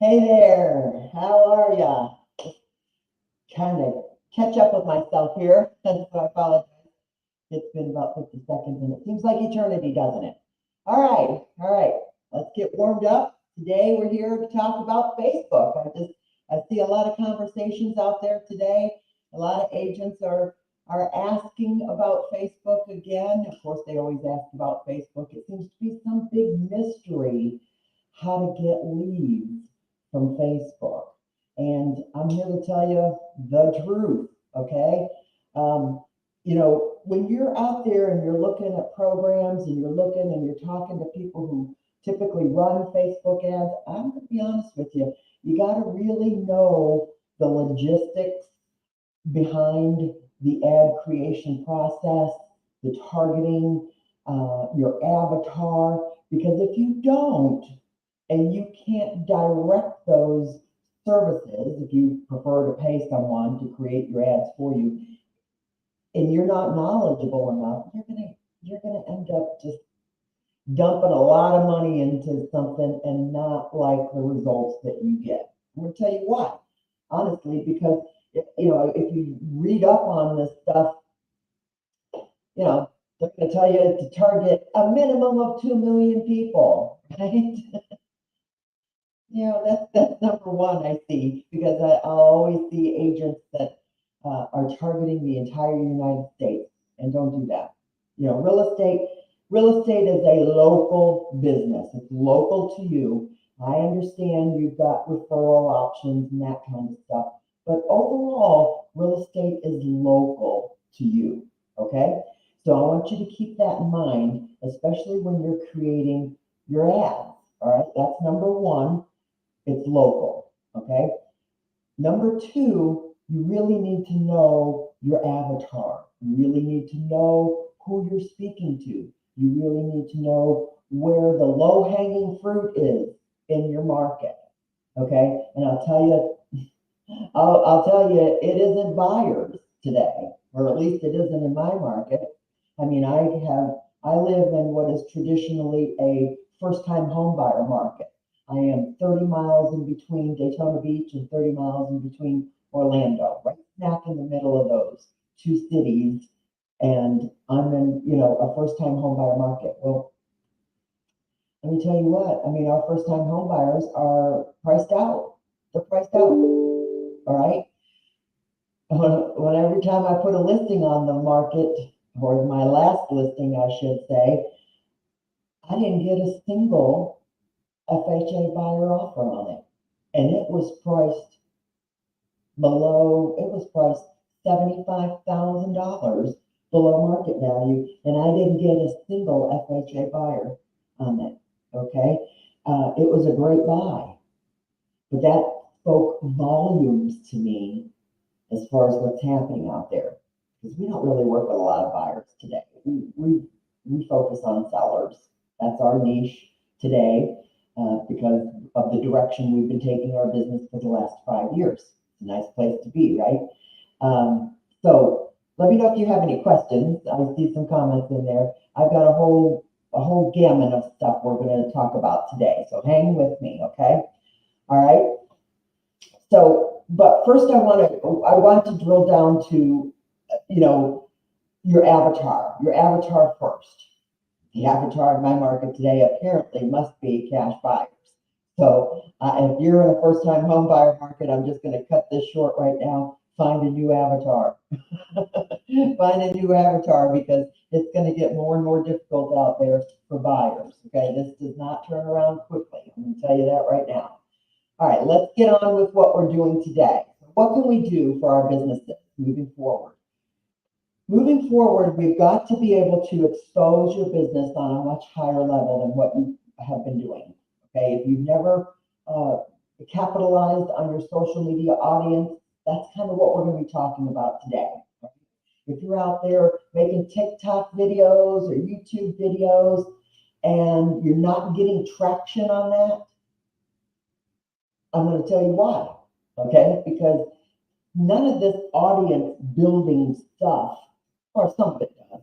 Hey there, how are ya? Kind of catch up with myself here, so I apologize. It's been about 50 seconds and it seems like eternity, doesn't it? All right, let's get warmed up. Today we're here to talk about Facebook. I see a lot of conversations out there today. A lot of agents are asking about Facebook again. Of course, they always ask about Facebook. It seems to be some big mystery how to get leads from Facebook. And I'm here to tell you the truth, okay? Um, when you're out there and you're looking at programs and you're looking and you're talking to people who typically run Facebook ads, I'm going to be honest with you, you got to really know the logistics behind the ad creation process, the targeting, your avatar, because if you don't, and you can't direct those services, if you prefer to pay someone to create your ads for you, and you're not knowledgeable enough, you're gonna end up just dumping a lot of money into something and not like the results that you get. I'm gonna tell you why, honestly, because if you read up on this stuff, they're gonna tell you to target a minimum of 2 million people, right? That's number one I see because I'll always see agents that are targeting the entire United States and don't do that. Real estate is a local business. It's local to you. I understand you've got referral options and that kind of stuff, but overall, real estate is local to you. Okay, so I want you to keep that in mind, especially when you're creating your ads. All right, that's number one. It's local. Okay. Number two, you really need to know your avatar. You really need to know who you're speaking to. You really need to know where the low hanging fruit is in your market. Okay. And I'll tell you, it isn't buyers today, or at least it isn't in my market. I mean, I live in what is traditionally a first time home buyer market. I am 30 miles in between Daytona Beach and 30 miles in between Orlando, right smack in the middle of those two cities. And I'm in, a first time home buyer market. Well, let me tell you what, I mean, our first time home buyers are priced out. They're priced out. All right. When every time I put a listing on the market, or my last listing, I should say, I didn't get a single FHA buyer offer on it. And it was priced $75,000 below market value. And I didn't get a single FHA buyer on it. Okay. It was a great buy, but that spoke volumes to me as far as what's happening out there. Because we don't really work with a lot of buyers today. We focus on sellers. That's our niche today because of the direction we've been taking our business for the last 5 years. It's a nice place to be, right? So let me know if you have any questions. I see some comments in there. I've got a whole gamut of stuff we're going to talk about today. So hang with me, okay? All right. So, but first I want to drill down to, your avatar first. The avatar in my market today apparently must be cash buyers. So if you're in a first time home buyer market, I'm just going to cut this short right now. Find a new avatar. Find a new avatar because it's going to get more and more difficult out there for buyers. Okay, this does not turn around quickly. I'm going to tell you that right now. All right, let's get on with what we're doing today. What can we do for our businesses moving forward? Moving forward, we've got to be able to expose your business on a much higher level than what you have been doing. Okay, if you've never capitalized on your social media audience, that's kind of what we're going to be talking about today. If you're out there making TikTok videos or YouTube videos and you're not getting traction on that, I'm going to tell you why. Okay, because none of this audience building stuff, or some of it does,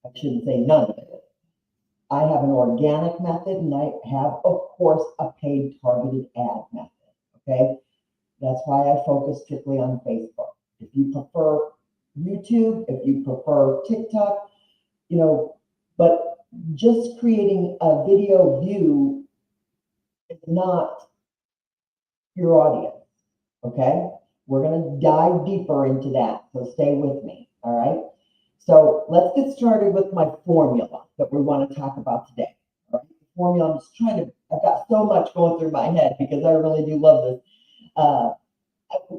I shouldn't say none of it. I have an organic method and I have, of course, a paid targeted ad method. okay? That's why I focus strictly on Facebook. If you prefer YouTube, if you prefer TikTok, but just creating a video view is not your audience, okay? We're going to dive deeper into that, so stay with me, all right? So let's get started with my formula that we want to talk about today. All right? The formula, I'm just trying to, I've got so much going through my head because I really do love this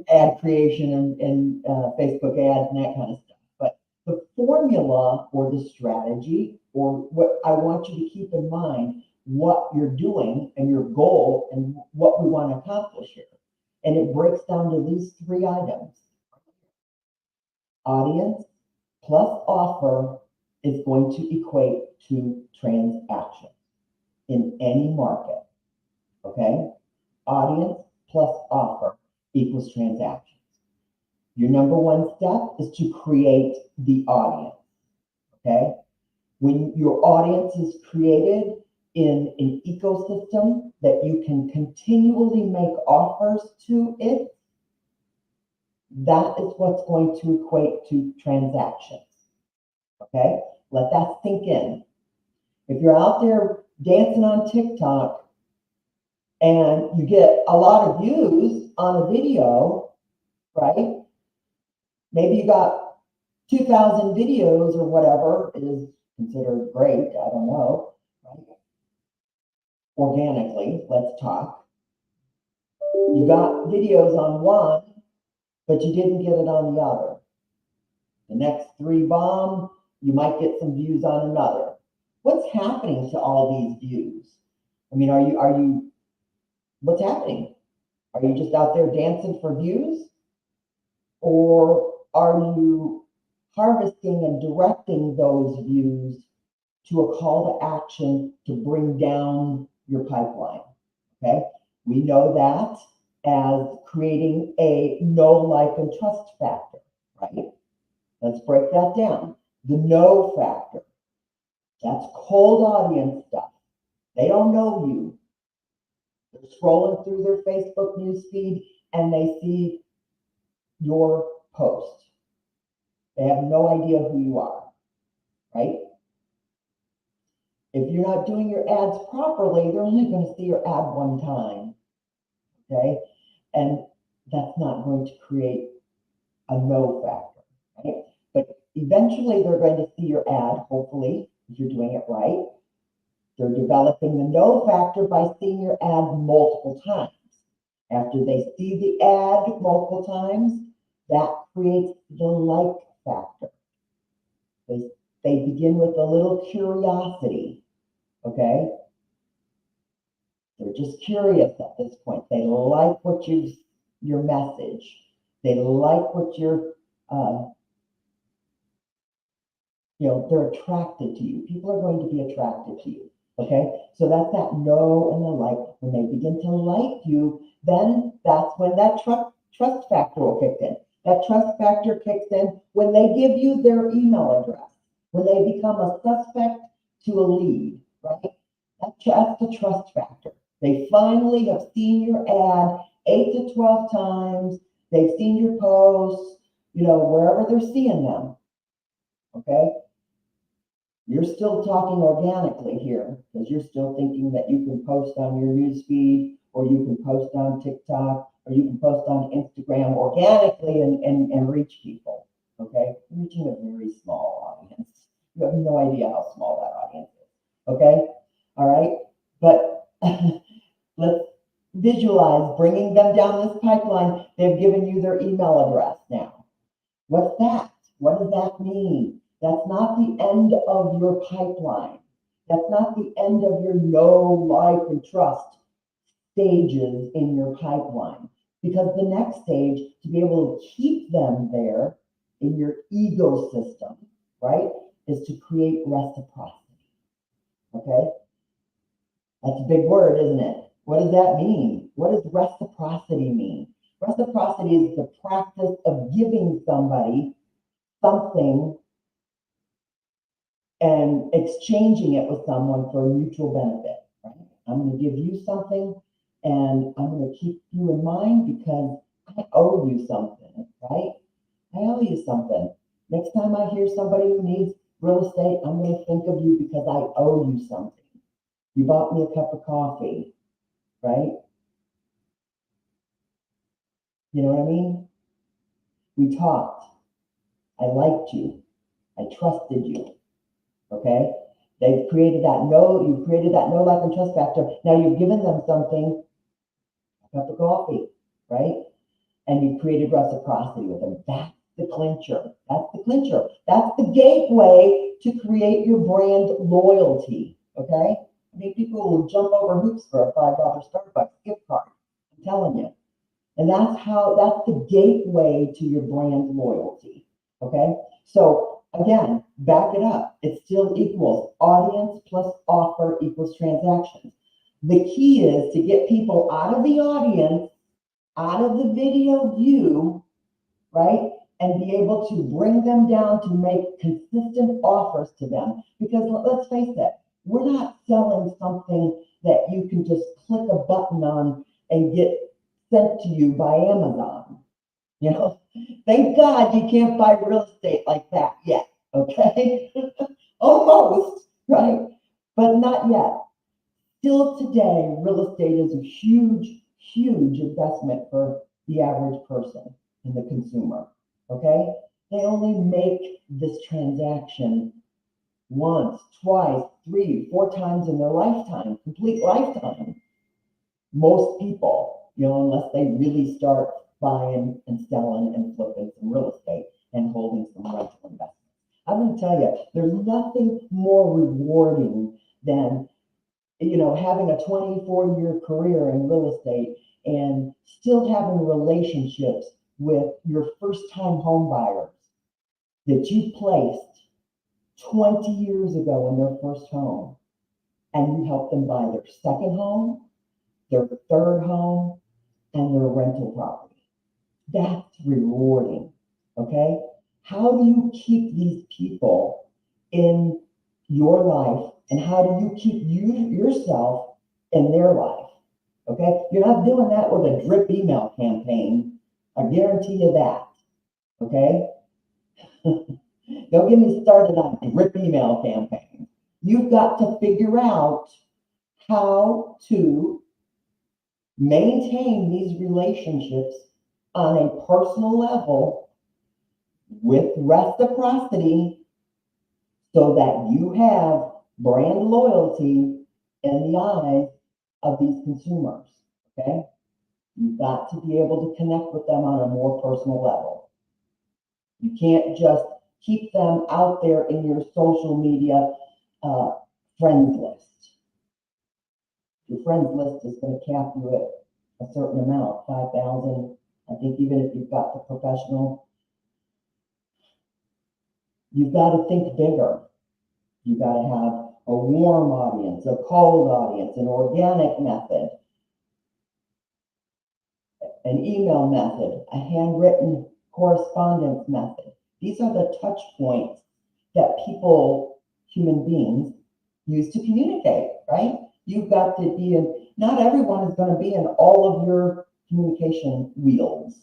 ad creation and Facebook ads and that kind of stuff. But the formula or the strategy, or what I want you to keep in mind, what you're doing and your goal and what we want to accomplish here. And it breaks down to these three items. Audience plus offer is going to equate to transaction in any market, okay? Audience plus offer equals transactions. Your number one step is to create the audience, okay? When your audience is created in an ecosystem that you can continually make offers to it, that is what's going to equate to transactions, okay? Let that sink in. If you're out there dancing on TikTok and you get a lot of views on a video, right? Maybe you got 2,000 videos or whatever is considered great. I don't know, right? Organically, let's talk. You got videos on one, but you didn't get it on the other. The next three bomb, you might get some views on another. What's happening to all these views? I mean, what's happening? Are you just out there dancing for views? Or are you harvesting and directing those views to a call to action to bring down your pipeline? Okay, we know that as creating a know, like, and trust factor, right? Let's break that down. The know factor, that's cold audience stuff. They don't know you. They're scrolling through their Facebook newsfeed and they see your post. They have no idea who you are, right? If you're not doing your ads properly, they're only going to see your ad one time, okay? And that's not going to create a no factor, right? But eventually they're going to see your ad, hopefully, if you're doing it right. They're developing the no factor by seeing your ad multiple times. After they see the ad multiple times, that creates the like factor. They begin with a little curiosity, okay? They're just curious at this point. They like what your message. They like what you're, they're attracted to you. People are going to be attracted to you, okay? So that's that know and the like. When they begin to like you, then that's when that trust factor will kick in. That trust factor kicks in when they give you their email address, when they become a suspect to a lead, right? That's the trust factor. They finally have seen your ad 8 to 12 times. They've seen your posts, wherever they're seeing them, okay? You're still talking organically here because you're still thinking that you can post on your newsfeed, or you can post on TikTok, or you can post on Instagram organically and reach people, okay? You're reaching a very small audience. You have no idea how small that audience is, okay? All right, but let's visualize bringing them down this pipeline. They've given you their email address now. What's that? What does that mean? That's not the end of your pipeline. That's not the end of your know, like, and trust stages in your pipeline. Because the next stage, to be able to keep them there in your ecosystem, right, is to create reciprocity. Okay? That's a big word, isn't it? What does that mean? What does reciprocity mean? Reciprocity is the practice of giving somebody something and exchanging it with someone for a mutual benefit, right? I'm going to give you something and I'm going to keep you in mind because I owe you something, right? I owe you something. Next time I hear somebody who needs real estate, I'm going to think of you because I owe you something. You bought me a cup of coffee, right? You know what I mean? We talked. I liked you. I trusted you. Okay? They've created that you've created that no like and trust factor. Now you've given them something, a cup of coffee, right? And you created reciprocity with them. That's the clincher. That's the clincher. That's the gateway to create your brand loyalty. Okay? I mean, people will jump over hoops for a $5 Starbucks gift card. I'm telling you. And that's the gateway to your brand loyalty. Okay? So again, back it up. It still equals audience plus offer equals transactions. The key is to get people out of the audience, out of the video view, right? And be able to bring them down to make consistent offers to them. Because let's face it, we're not selling something that you can just click a button on and get sent to you by Amazon. You know, thank God you can't buy real estate like that yet, okay? Almost, right? But not yet. Still today, real estate is a huge, huge investment for the average person and the consumer, okay? They only make this transaction once, twice, 3, 4 times in their lifetime, complete lifetime. Most people, unless they really start buying and selling and flipping some real estate and holding some rental investments. I'm going to tell you, there's nothing more rewarding than having a 24-year career in real estate and still having relationships with your first-time home buyers that you placed 20 years ago in their first home, and you help them buy their second home, their third home, and their rental property. That's rewarding, okay? How do you keep these people in your life, and how do you keep yourself in their life, okay? You're not doing that with a drip email campaign. I guarantee you that, okay? Don't get me started on drip email campaigns. You've got to figure out how to maintain these relationships on a personal level with reciprocity so that you have brand loyalty in the eyes of these consumers, okay? You've got to be able to connect with them on a more personal level. You can't just keep them out there in your social media friends list. Your friends list is going to cap you at a certain amount, 5,000. I think even if you've got the professional, you've got to think bigger. You've got to have a warm audience, a cold audience, an organic method, an email method, a handwritten correspondence method. These are the touch points that people, human beings, use to communicate, right? You've got to be in, not everyone is going to be in all of your communication wheels,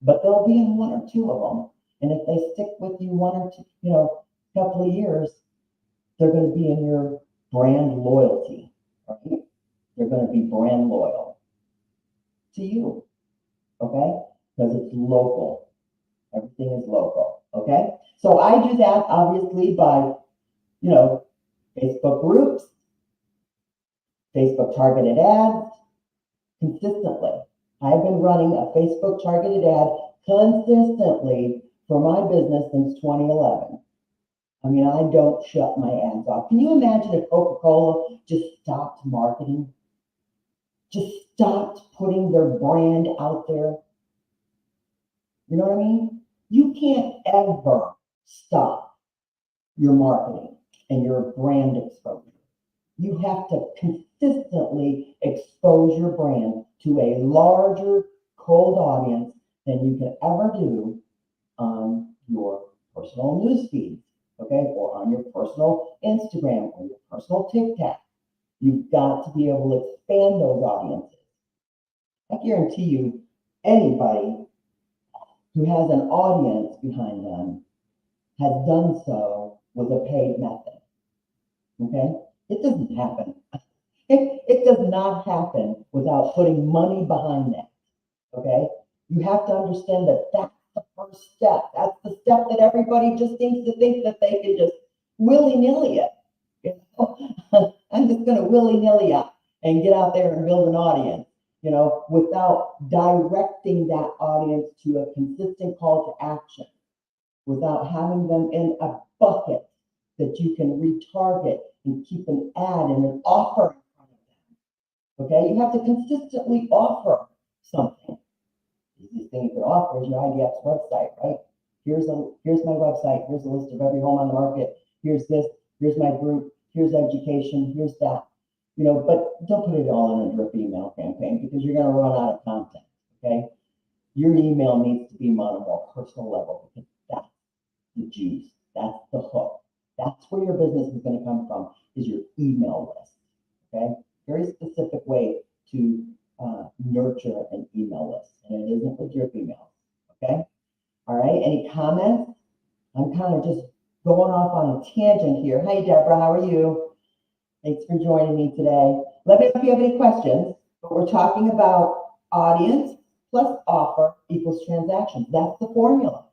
but they'll be in 1 or 2 of them. And if they stick with you 1 or 2, couple of years, they're going to be in your brand loyalty, right? They're going to be brand loyal to you, okay? Because it's local. Everything is local, okay? So I do that obviously by, Facebook groups, Facebook targeted ads, consistently. I've been running a Facebook targeted ad consistently for my business since 2011. I mean, I don't shut my ads off. Can you imagine if Coca-Cola just stopped marketing? Just stopped putting their brand out there? You know what I mean? You can't ever stop your marketing and your brand exposure. You have to consistently expose your brand to a larger cold audience than you can ever do on your personal news feeds, okay, or on your personal Instagram or your personal TikTok. You've got to be able to expand those audiences. I guarantee you, anybody who has an audience behind them has done so with a paid method. Okay? It doesn't happen. It does not happen without putting money behind that. Okay? You have to understand that that's the first step. That's the step that everybody just seems to think that they can just willy-nilly it. You know? I'm just going to willy-nilly it and get out there and build an audience, you know, without directing that audience to a consistent call to action, without having them in a bucket that you can retarget and keep an ad and an offer in front of them. Okay, you have to consistently offer something. The easiest thing you can offer is your IDX website, right? Here's my website. Here's a list of every home on the market. Here's this. Here's my group. Here's education. Here's that. You know, but don't put it all in a drip email campaign because you're going to run out of content. Okay, your email needs to be on a more personal level because that's the juice. That's the hook. That's where your business is going to come from, is your email list. Okay, very specific way to nurture an email list, and it isn't with drip emails. Okay, all right. Any comments? I'm kind of just going off on a tangent here. Hey, Deborah, how are you? Thanks for joining me today. Let me know if you have any questions, but we're talking about audience plus offer equals transactions. That's the formula.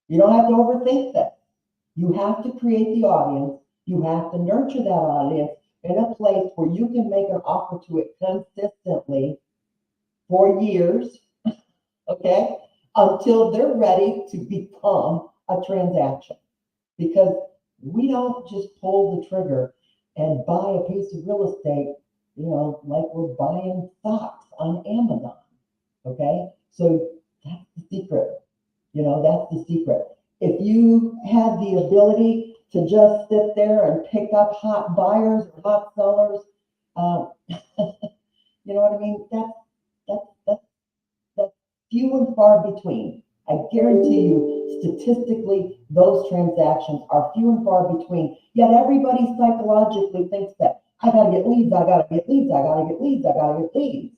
You don't have to overthink this. You have to create the audience. You have to nurture that audience in a place where you can make an offer to it consistently for years, okay, until they're ready to become a transaction. Because we don't just pull the trigger and buy a piece of real estate, you know, like we're buying stocks on Amazon, okay? So that's the secret. You know, that's the secret. If you had the ability to just sit there and pick up hot buyers or hot sellers, you know what I mean? That's few and far between. I guarantee you, statistically, those transactions are few and far between. Yet everybody psychologically thinks that I gotta get leads, I gotta get leads, I gotta get leads, I gotta get leads.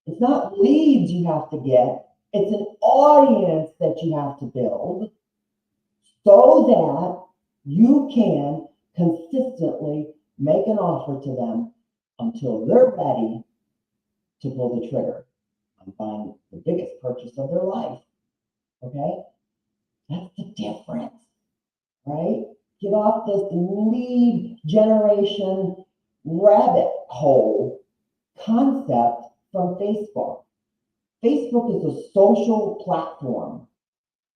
It's not leads you have to get, it's an audience that you have to build so that you can consistently make an offer to them until they're ready to pull the trigger on buying the biggest purchase of their life. Okay? That's the difference, right? Get off this lead generation rabbit hole concept from Facebook. Facebook is a social platform.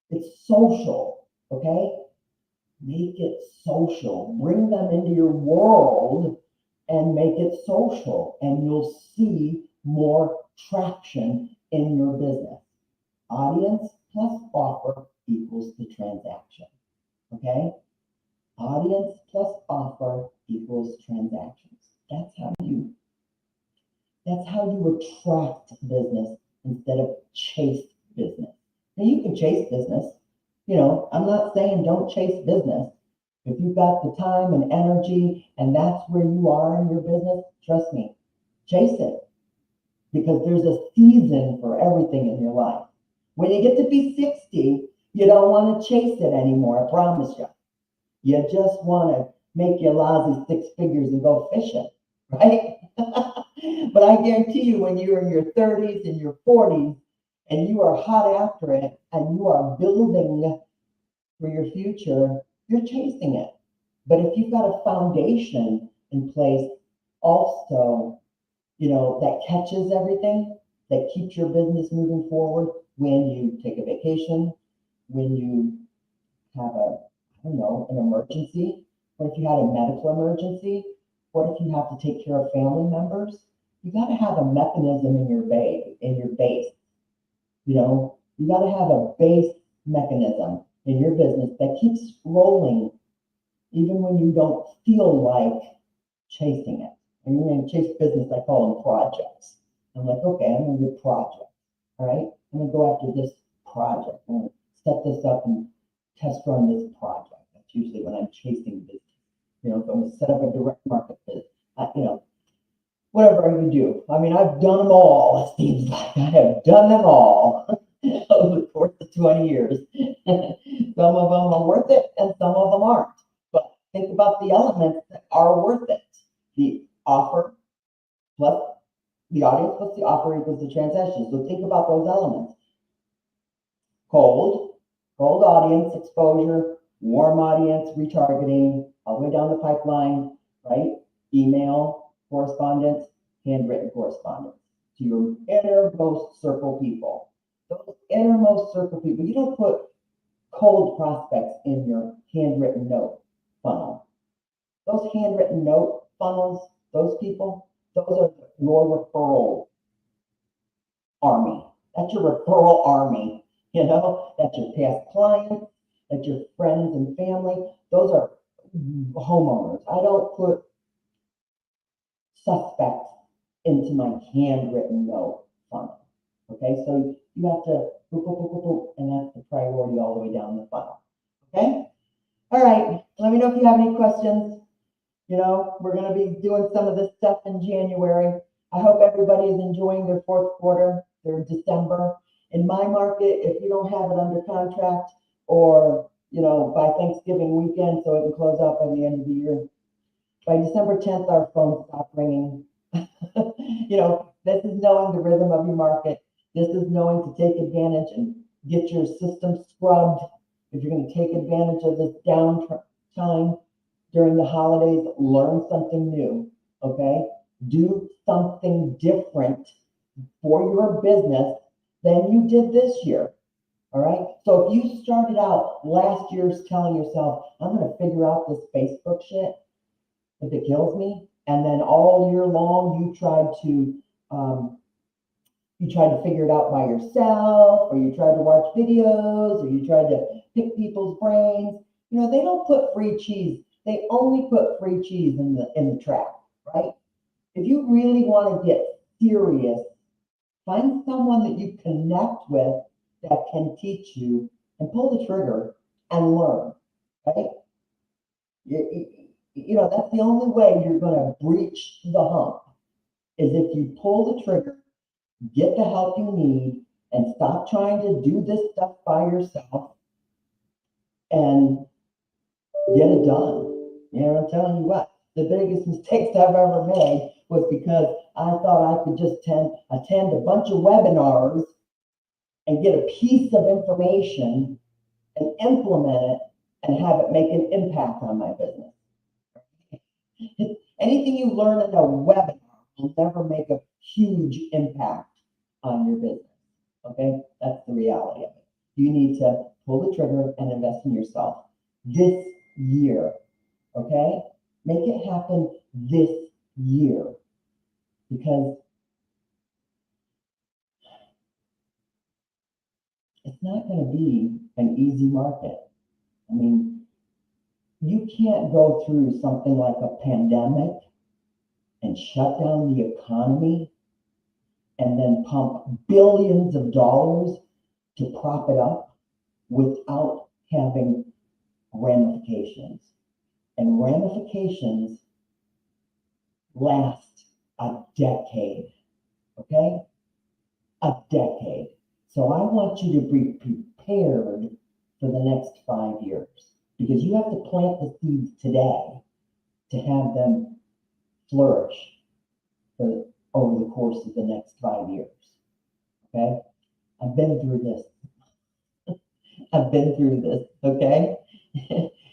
It's social, okay? Make it social. Bring them into your world and make it social, and you'll see more traction in your business. Audience plus offer equals the transaction, okay? Audience plus offer equals transactions. That's how you attract business instead of chase business. Now you can chase business. You know, I'm not saying don't chase business. If you've got the time and energy and that's where you are in your business, trust me, chase it. Because there's a season for everything in your life. When you get to be 60, you don't want to chase it anymore, I promise you. You just want to make your lousy 6 figures and go fishing, right? But I guarantee you, when you're in your 30s and your 40s and you are hot after it and you are building for your future, you're chasing it. But if you've got a foundation in place also, you know, that catches everything, that keeps your business moving forward when you take a vacation, when you have an emergency. What if you had a medical emergency? What if you have to take care of family members? You got to have a mechanism in your base. You know, you got to have a base mechanism in your business that keeps rolling even when you don't feel like chasing it. And you're going to chase business, I call them projects. I'm like, okay, I'm going to do project. All right, I'm going to go after this project. I'm going to set this up and test run this project. That's usually when I'm chasing business. You know, if I'm going to set up a direct market business, whatever you do. I mean, I've done them all. It seems like I have done them all over the course of 20 years. Some of them are worth it and some of them aren't. But think about the elements that are worth it. The offer plus the audience plus the offer equals the transaction. So think about those elements. Cold, cold audience exposure, warm audience retargeting, all the way down the pipeline, right? Email correspondence, handwritten correspondence to your innermost circle people. Those innermost circle people, you don't put cold prospects in your handwritten note funnel. Those handwritten note funnels, those people, those are your referral army. That's your referral army. You know, that's your past clients, that's your friends and family. Those are homeowners. I don't put suspects into my handwritten note funnel. Okay, so you have to boop, boop, boop, boop, boop, and that's the priority all the way down the funnel. Okay, all right. Let me know if you have any questions. You know, we're going to be doing some of this stuff in January. I hope everybody is enjoying their fourth quarter, their December. In my market, if you don't have it under contract or, you know, by Thanksgiving weekend, so it can close out by the end of the year, by December 10th, our phones stop ringing. You know, this is knowing the rhythm of your market. This is knowing to take advantage and get your system scrubbed. If you're going to take advantage of this downtime during the holidays, learn something new, okay? Do something different for your business than you did this year, all right? So if you started out last year telling yourself, I'm going to figure out this Facebook shit, if it kills me, and then all year long you tried to figure it out by yourself, or you tried to watch videos, or you tried to pick people's brains. You know, they don't put free cheese. They only put free cheese in the trap, right? If you really want to get serious, find someone that you connect with that can teach you and pull the trigger and learn, right? You know, that's the only way you're going to breach the hump is if you pull the trigger, get the help you need, and stop trying to do this stuff by yourself and get it done. You know, I'm telling you what, the biggest mistakes I've ever made was because I thought I could just attend a bunch of webinars and get a piece of information and implement it and have it make an impact on my business. Anything you learn in a webinar will never make a huge impact on your business. Okay, that's the reality of it. You need to pull the trigger and invest in yourself this year. Okay, make it happen this year because it's not going to be an easy market. I mean, you can't go through something like a pandemic and shut down the economy and then pump billions of dollars to prop it up without having ramifications. And ramifications last a decade, okay? A decade. So I want you to be prepared for the next 5 years because you have to plant the seeds today to have them flourish over the course of the next 5 years, okay? I've been through this. I've been through this, okay?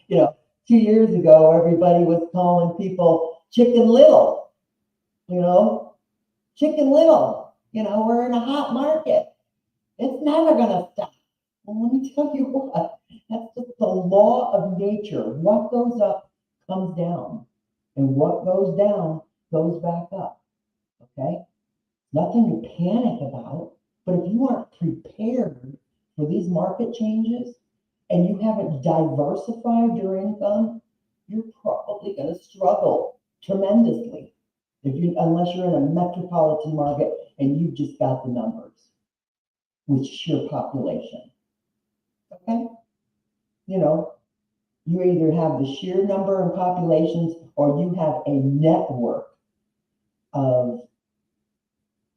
You know, 2 years ago, everybody was calling people Chicken Little, you know, Chicken Little. You know, we're in a hot market. It's never going to stop. Well, let me tell you what, that's just the law of nature. What goes up comes down, and what goes down goes back up, okay? Nothing to panic about, but if you aren't prepared for these market changes and you haven't diversified your income, you're probably going to struggle tremendously unless you're in a metropolitan market and you've just got the numbers with sheer population. Okay? You know, you either have the sheer number of populations or you have a network of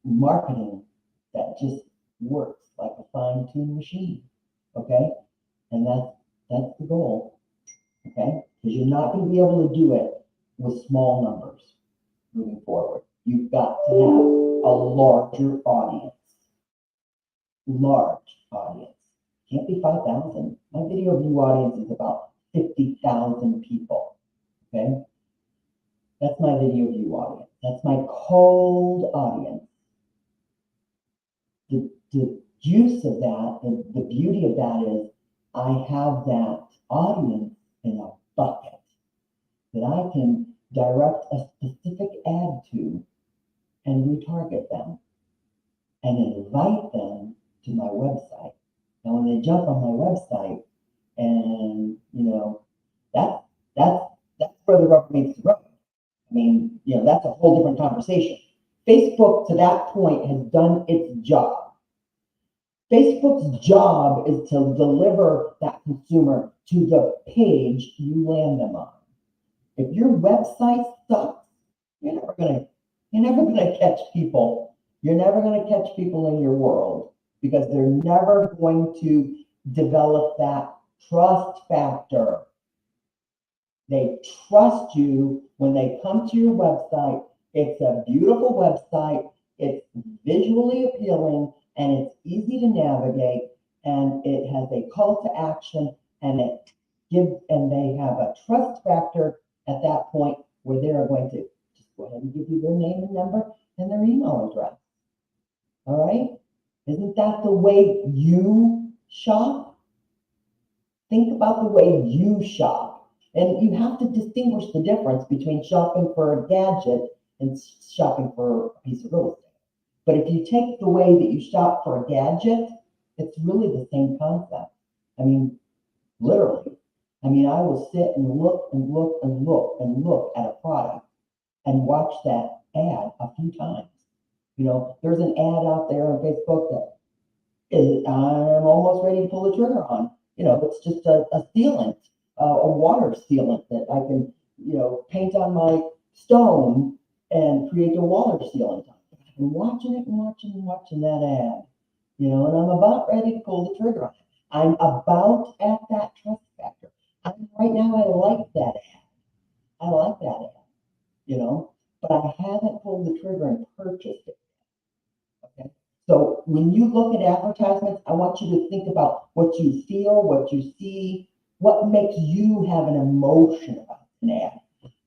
marketing that just works like a fine-tuned machine. Okay, and that's the goal. Okay, because you're not going to be able to do it with small numbers moving forward. You've got to have a larger audience. Large audience. Can't be 5,000. My video view audience is about 50,000 people. Okay? That's my video view audience. That's my cold audience. The juice of that, the beauty of that is I have that audience in a bucket that I can direct a specific ad to and retarget them and invite them to my website. Now, when they jump on my website, and that's where the rubber meets the road. I mean, that's a whole different conversation. Facebook, to that point, has done its job. Facebook's job is to deliver that consumer to the page you land them on. If your website sucks, you're never gonna catch people. You're never gonna catch people in your world because they're never going to develop that trust factor. They trust you when they come to your website. It's a beautiful website. It's visually appealing and it's easy to navigate and it has a call to action and they have a trust factor at that point where they're going to just go ahead and give you their name and number and their email address. All right? Isn't that the way you shop? Think about the way you shop. And you have to distinguish the difference between shopping for a gadget and shopping for a piece of real estate. But if you take the way that you shop for a gadget, it's really the same concept. I mean, literally. I mean, I will sit and look and look and look and look at a product and watch that ad a few times. There's an ad out there on Facebook that I'm almost ready to pull the trigger on. It's just a sealant, a water sealant that I can, paint on my stone and create a water sealant. I'm watching it and watching that ad, and I'm about ready to pull the trigger on it. I'm about at that trust factor. Right now, I like that ad. I like that ad, but I haven't pulled the trigger and purchased it. Okay. So when you look at advertisements, I want you to think about what you feel, what you see, what makes you have an emotion about an ad.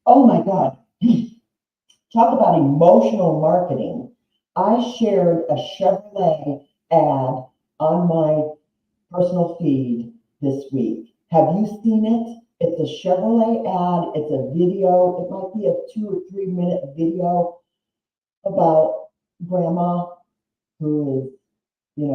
Oh my God. Talk about emotional marketing. I shared a Chevrolet ad on my personal feed this week. Have you seen it? It's a Chevrolet ad. It's a video. It might be a 2 or 3 minute video about grandma who is,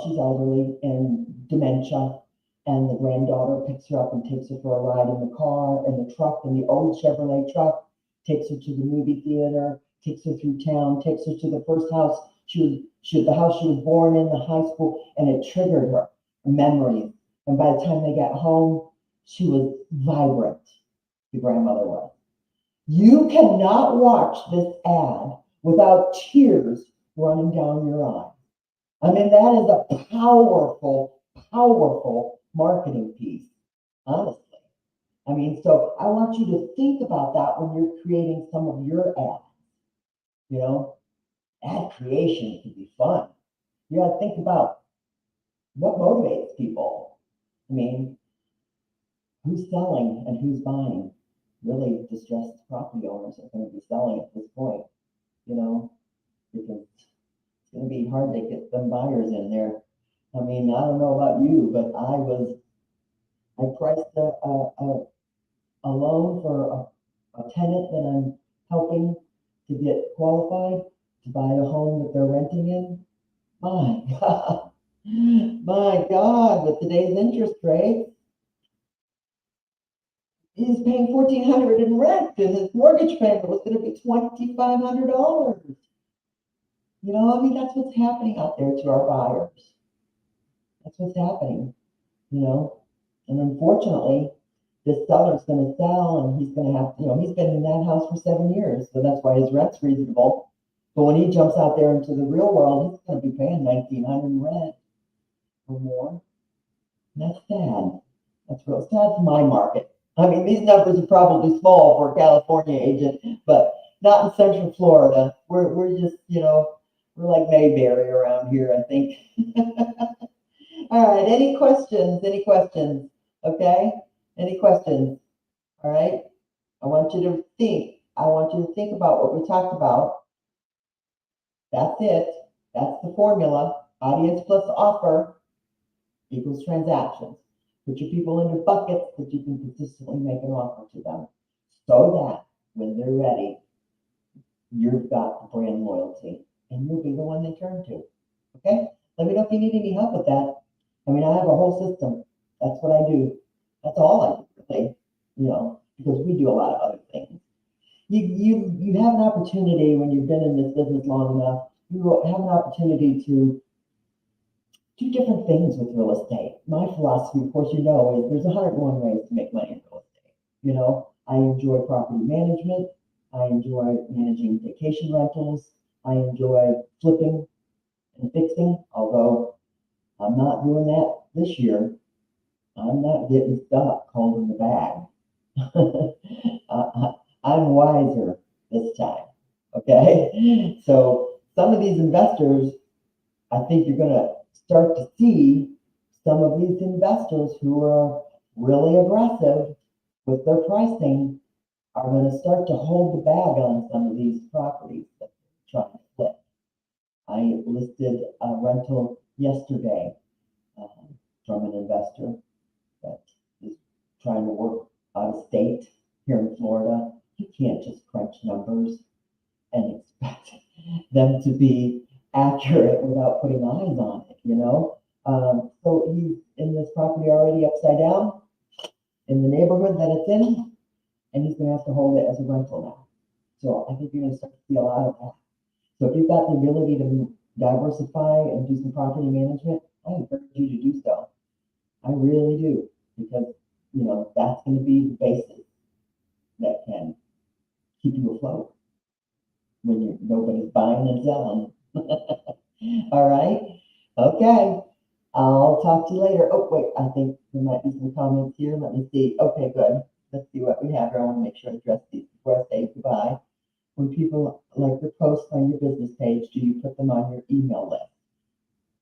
she's elderly and dementia, and the granddaughter picks her up and takes her for a ride in the car, in the truck, in the old Chevrolet truck, takes her to the movie theater, takes her through town, takes her to the first house the house she was born in, the high school, and it triggered her memories. And by the time they got home, she was vibrant, the grandmother was. You cannot watch this ad without tears running down your eyes. I mean, that is a powerful, powerful marketing piece, honestly. I mean, so I want you to think about that when you're creating some of your ads. Ad creation can be fun. You got to think about what motivates people. I mean, who's selling and who's buying? Really distressed property owners are going to be selling at this point, because it's going to be hard to get some buyers in there. I mean, I don't know about you, but I priced a loan for a tenant that I'm helping to get qualified to buy the home that they're renting in. My God, with today's interest rate, he's paying $1,400 in rent, and his mortgage payment was going to be $2,500. I mean, that's what's happening out there to our buyers. That's what's happening, and unfortunately, this seller's gonna sell and he's gonna have, he's been in that house for 7 years, so that's why his rent's reasonable. But when he jumps out there into the real world, he's gonna be paying 1,900 in rent or more. And that's sad. That's real sad for my market. I mean, these numbers are probably small for a California agent, but not in Central Florida. We're just, we're like Mayberry around here, I think. All right, any questions? Any questions? Okay, any questions? All right, I want you to think. I want you to think about what we talked about. That's it. That's the formula. Audience plus offer equals transactions. Put your people into buckets that you can consistently make an offer to them so that when they're ready, you've got the brand loyalty and you'll be the one they turn to. Okay? Let me know if you need any help with that. I mean, I have a whole system. That's what I do. That's all I do, really, because we do a lot of other things. You have an opportunity when you've been in this business long enough, you have an opportunity to do different things with real estate. My philosophy, of course, is there's 101 ways to make money in real estate. I enjoy property management. I enjoy managing vacation rentals. I enjoy flipping and fixing, although I'm not doing that this year. I'm not getting stuck holding the bag. I'm wiser this time. Okay. So some of these investors, I think you're going to start to see some of these investors who are really aggressive with their pricing are going to start to hold the bag on some of these properties that they're trying to flip. I listed a rental yesterday from an investor that is trying to work out of state here in Florida. You can't just crunch numbers and expect them to be accurate without putting eyes on it, So he's in this property already upside down in the neighborhood that it's in, and he's going to have to hold it as a rental now. So I think you're going to start to see a lot of that. So if you've got the ability to diversify and do some property management, I encourage you to do so. I really do, because that's going to be the basis that can keep you afloat when nobody's buying and selling. All right. Okay. I'll talk to you later. Oh, wait, I think there might be some comments here. Let me see. Okay, good. Let's see what we have here. I want to make sure I address these before I say goodbye. When people like your posts on your business page, do you put them on your email list?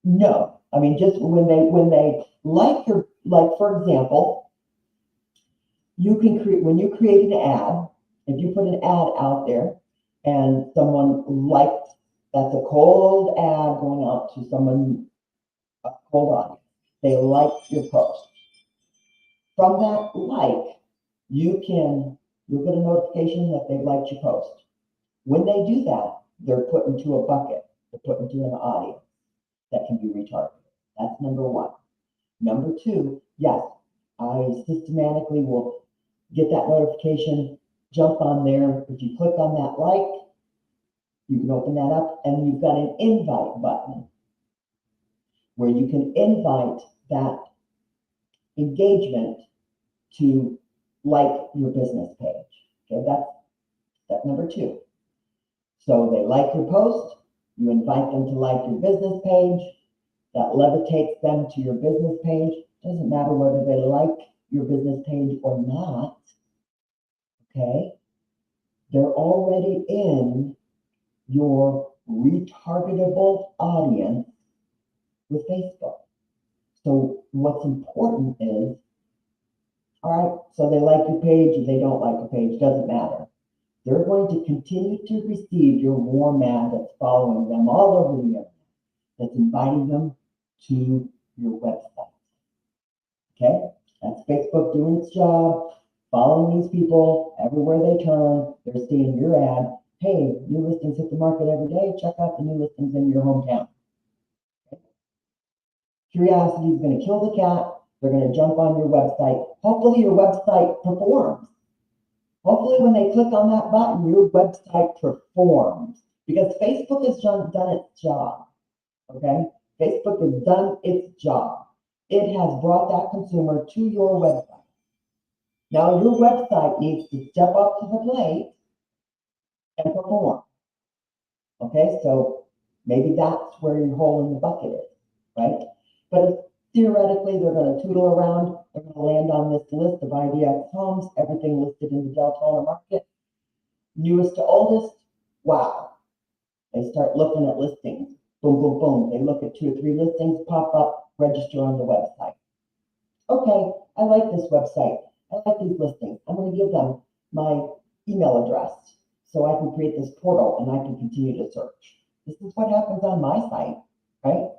No. I mean, just when they like for example, when you create an ad, if you put an ad out there and someone liked, that's a cold ad going out to someone, a cold audience. They liked your post. From that you'll get a notification that they've liked your post. When they do that, they're put into a bucket. They're put into an audience that can be retargeted. That's number one. Number two, yes, I systematically will get that notification, jump on there. If you click on that you can open that up, and you've got an invite button where you can invite that engagement to like your business page. Okay, that's step number two. So they like your post, you invite them to like your business page, that levitates them to your business page. Doesn't matter whether they like your business page or not. Okay, they're already in your retargetable audience with Facebook. So what's important is, all right, so they like your page or they don't like your page, doesn't matter. They're going to continue to receive your warm ad that's following them all over the internet, that's inviting them to your website. Okay, that's Facebook doing its job, following these people everywhere they turn. They're seeing your ad. Hey, new listings hit the market every day. Check out the new listings in your hometown. Okay? Curiosity is going to kill the cat. They're going to jump on your website. Hopefully your website performs. Hopefully when they click on that button, your website performs, because Facebook has done its job. Okay? Facebook has done its job. It has brought that consumer to your website. Now your website needs to step up to the plate and perform. Okay, so maybe that's where your hole in the bucket is, right? But if theoretically they're going to tootle around, they're going to land on this list of IDX homes, everything listed in the Deltona market, newest to oldest, wow. They start looking at listings, boom, boom, boom. They look at 2 or 3 listings, pop up, register on the website. Okay, I like this website. I like these listings. I'm going to give them my email address so I can create this portal and I can continue to search. This is what happens on my site, right?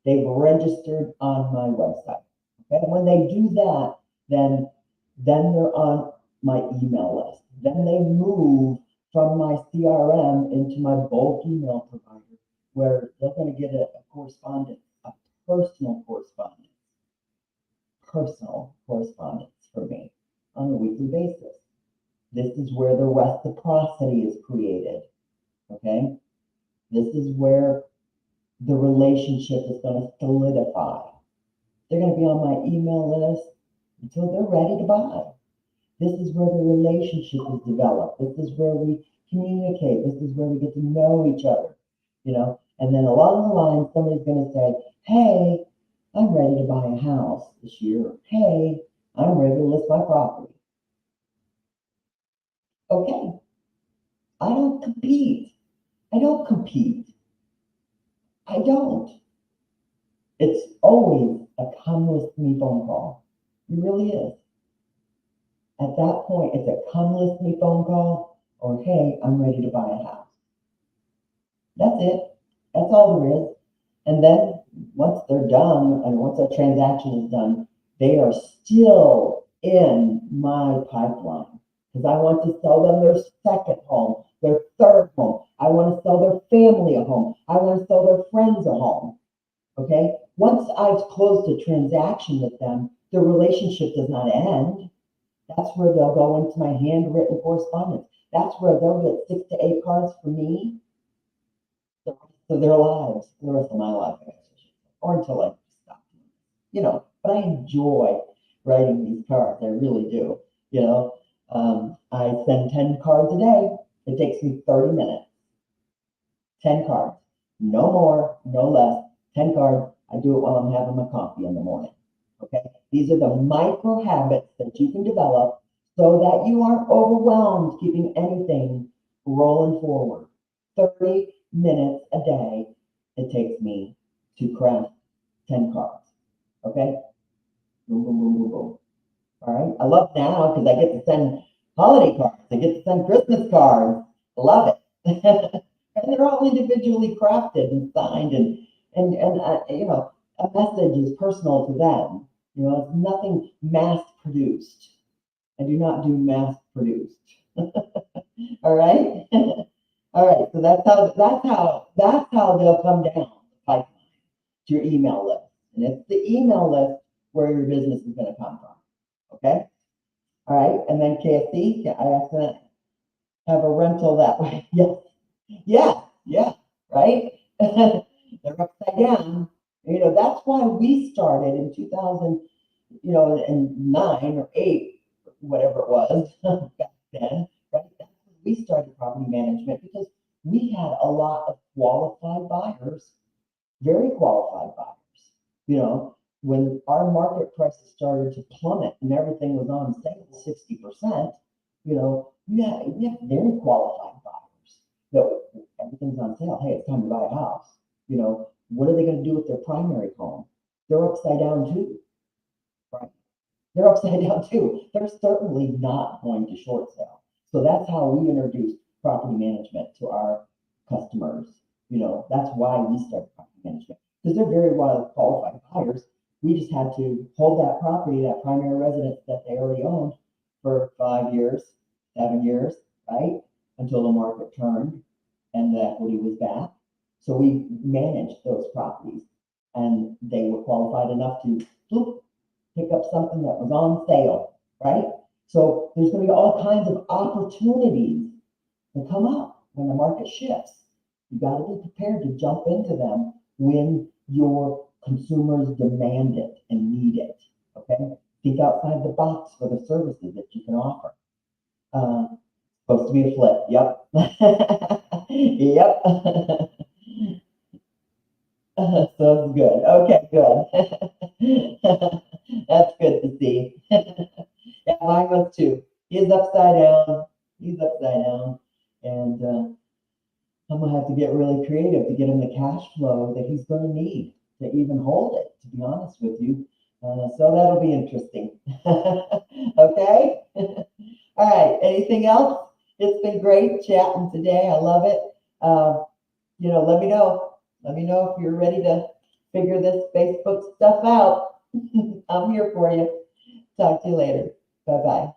They've registered on my website. Okay, when they do that, then they're on my email list. Then they move from my CRM into my bulk email provider, where they're going to get a correspondence, a personal correspondence for me on a weekly basis. This is where the reciprocity is created. Okay, this is where the relationship is going to solidify. They're going to be on my email list until they're ready to buy. This is where the relationship is developed. This is where we communicate. This is where we get to know each other, you know. And then along the line, somebody's going to say, hey, I'm ready to buy a house this year. Hey, I'm ready to list my property. Okay, I don't compete. I don't compete. I don't. It's always a come list me phone call. It really is. At that point, it's a come list me phone call or hey, I'm ready to buy a house. That's it. That's all there is. And then once they're done, and once that transaction is done, they are still in my pipeline because I want to sell them their second home, their third home. I want to sell their family a home. I want to sell their friends a home. Okay. Once I've closed a transaction with them, the relationship does not end. That's where they'll go into my handwritten correspondence. That's where they'll get 6 to 8 cards from me the rest of their lives, the rest of my life, or until I stop. You know, but I enjoy writing these cards. I really do. You know, I send 10 cards a day. It takes me 30 minutes. 10 cards, no more, no less. 10 cards. I do it while I'm having my coffee in the morning. Okay, these are the micro habits that you can develop so that you aren't overwhelmed keeping anything rolling forward. 30 minutes a day it takes me to craft 10 cards. Okay, boom, boom, boom, boom, boom. All right, I love now because I get to send holiday cards. I get to send Christmas cards. I love it. And they're all individually crafted and signed, and you know, a message is personal to them. You know, it's nothing mass produced. I do not do mass produced. All right. All right. So that's how they'll come down the pipeline to your email list, and it's the email list where your business is going to come from. Okay. All right. And then KFC, I have to have a rental that way. Yeah. Yeah. Right. They're upside down. You know, that's why we started in 2000, you know, and 9 or 8, whatever it was back then, right? That's when we started property management because we had a lot of qualified buyers, very qualified buyers. You know, when our market prices started to plummet and everything was on sale 60%, you know, you have very qualified buyers that everything's on sale. Hey, it's time to buy a house. You know, what are they going to do with their primary home? They're upside down too, right? They're upside down too. They're certainly not going to short sale. So that's how we introduce property management to our customers. You know, that's why we started property management because they're very well qualified buyers. We just had to hold that property, that primary residence that they already owned for 5 years, 7 years, right? Until the market turned and the equity was back. So we managed those properties and they were qualified enough to pick up something that was on sale, right? So there's going to be all kinds of opportunities that come up when the market shifts. You got to be prepared to jump into them when your consumers demand it and need it. Okay. think outside the box for the services that you can offer. Supposed to be a flip. Yep. Yep. So good. Okay, good. That's good to see. Yeah, mine was too. He's upside down. He's upside down. And I'm gonna have to get really creative to get him the cash flow that he's gonna need to even hold it, to be honest with you. So that'll be interesting. Okay? All right, anything else? It's been great chatting today. I love it. Let me know. Let me know if you're ready to figure this Facebook stuff out. I'm here for you. Talk to you later. Bye bye.